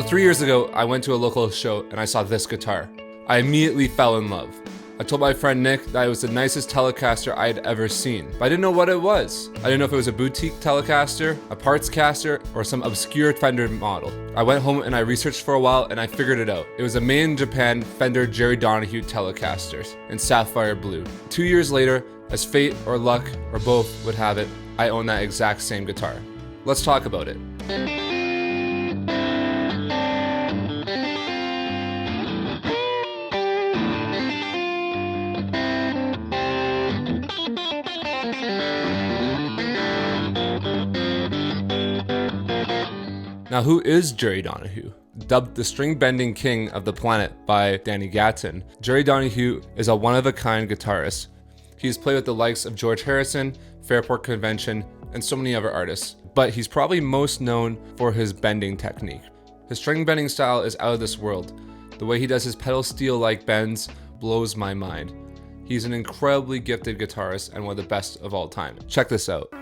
About 3 years ago, I went to a local show and I saw this guitar. I immediately fell in love. I told my friend Nick that it was the nicest telecaster I had ever seen, but I didn't know what it was. I didn't know if it was a boutique telecaster, a parts caster, or some obscure Fender model. I went home and I researched for a while and I figured it out. It was a made in Japan Fender Jerry Donahue Telecasters in sapphire blue. 2 years later, as fate or luck or both would have it, I own that exact same guitar. Let's talk about it. Now, who is Jerry Donahue? Dubbed the string bending king of the planet by Danny Gatton, Jerry Donahue is a one-of-a-kind guitarist. He's played with the likes of George Harrison, Fairport Convention, and so many other artists, but he's probably most known for his bending technique. His string bending style is out of this world. The way he does his pedal steel-like bends blows my mind. He's an incredibly gifted guitarist and one of the best of all time. Check this out.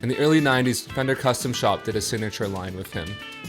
In the early 90s, Fender Custom Shop did a signature line with him.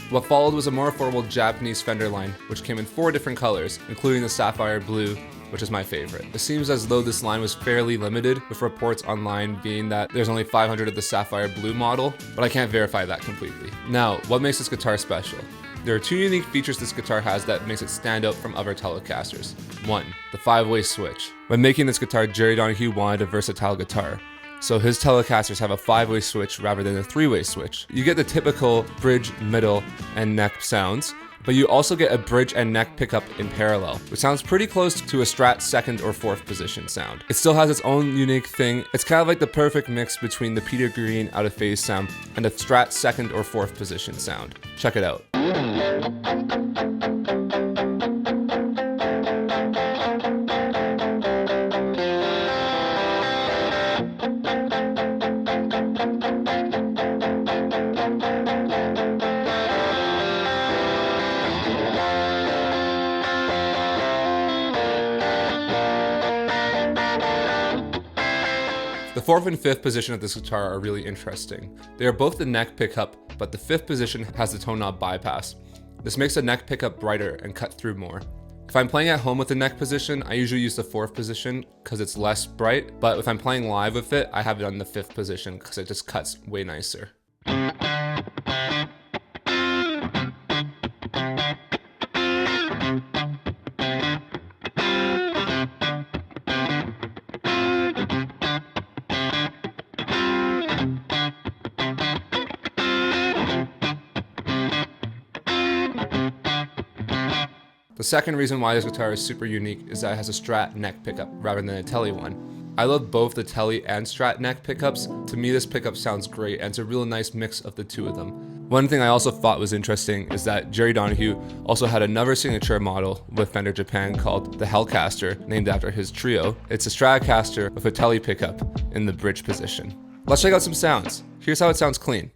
What followed was a more affordable Japanese Fender line, which came in 4 different colors, including the sapphire blue, which is my favorite. It seems as though this line was fairly limited, with reports online being that there's only 500 of the sapphire blue model, but I can't verify that completely. Now, what makes this guitar special? There are 2 unique features this guitar has that makes it stand out from other Telecasters. 1, the 5-way switch. When making this guitar, Jerry Donahue wanted a versatile guitar, so his Telecasters have a 5-way switch rather than a 3-way switch. You get the typical bridge, middle, and neck sounds, but you also get a bridge and neck pickup in parallel, which sounds pretty close to a Strat 2nd or 4th position sound. It still has its own unique thing. It's kind of like the perfect mix between the Peter Green out of phase sound and the Strat 2nd or 4th position sound. Check it out. The 4th and 5th position of this guitar are really interesting. They are both the neck pickup, but the 5th position has the tone knob bypass. This makes the neck pickup brighter and cut through more. If I'm playing at home with the neck position, I usually use the 4th position because it's less bright, but if I'm playing live with it, I have it on the 5th position because it just cuts way nicer. The second reason why this guitar is super unique is that it has a Strat neck pickup rather than a Tele one. I love both the Tele and Strat neck pickups. To me, this pickup sounds great and it's a real nice mix of the 2 of them. One thing I also thought was interesting is that Jerry Donahue also had another signature model with Fender Japan called the Hellcaster, named after his trio. It's a Stratocaster with a Tele pickup in the bridge position. Let's check out some sounds. Here's how it sounds clean.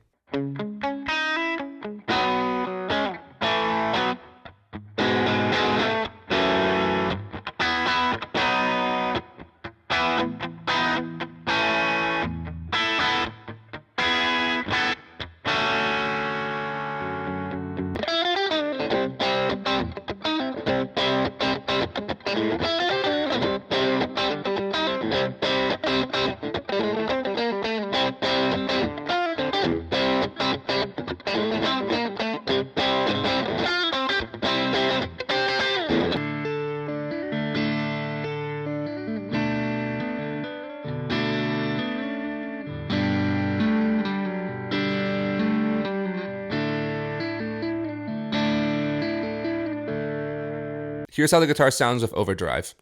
Here's how the guitar sounds with overdrive.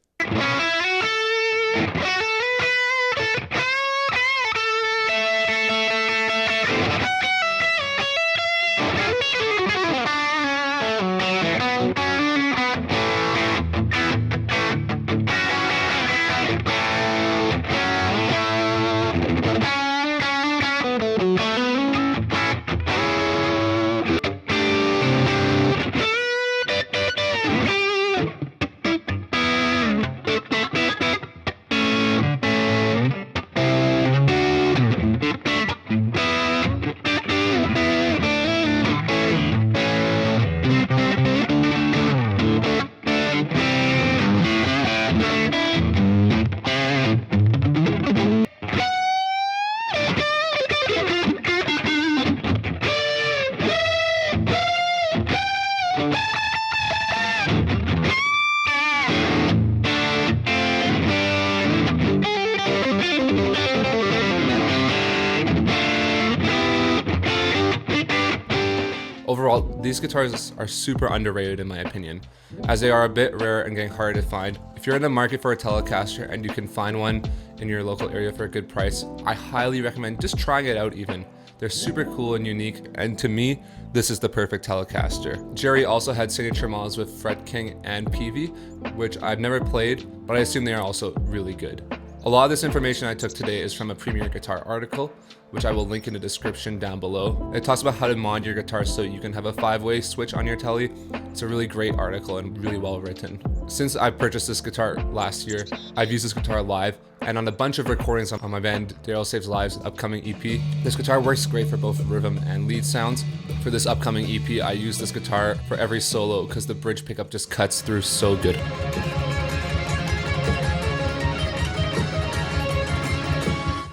Overall, these guitars are super underrated in my opinion, as they are a bit rare and getting harder to find. If you're in the market for a telecaster and you can find one in your local area for a good price, I highly recommend just trying it out even. They're super cool and unique, and to me, this is the perfect telecaster. Jerry also had signature models with Fret King and Peavey, which I've never played, but I assume they are also really good. A lot of this information I took today is from a Premier Guitar article, which I will link in the description down below. It talks about how to mod your guitar so you can have a 5-way switch on your telly. It's a really great article and really well written. Since I purchased this guitar last year, I've used this guitar live and on a bunch of recordings on my band Darryl Saves Lives upcoming EP. This guitar works great for both rhythm and lead sounds. For this upcoming EP, I use this guitar for every solo because the bridge pickup just cuts through so good.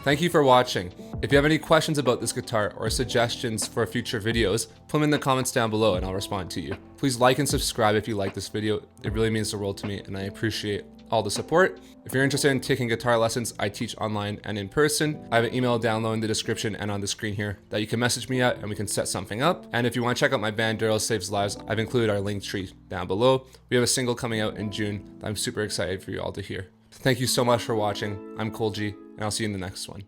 Thank you for watching. If you have any questions about this guitar or suggestions for future videos, put them in the comments down below and I'll respond to you. Please like and subscribe if you like this video. It really means the world to me and I appreciate all the support. If you're interested in taking guitar lessons, I teach online and in person. I have an email down low in the description and on the screen here that you can message me at and we can set something up. And if you want to check out my band Darryl Saves Lives, I've included our link tree down below. We have a single coming out in June that I'm super excited for you all to hear. Thank you so much for watching. I'm Cole G, and I'll see you in the next one.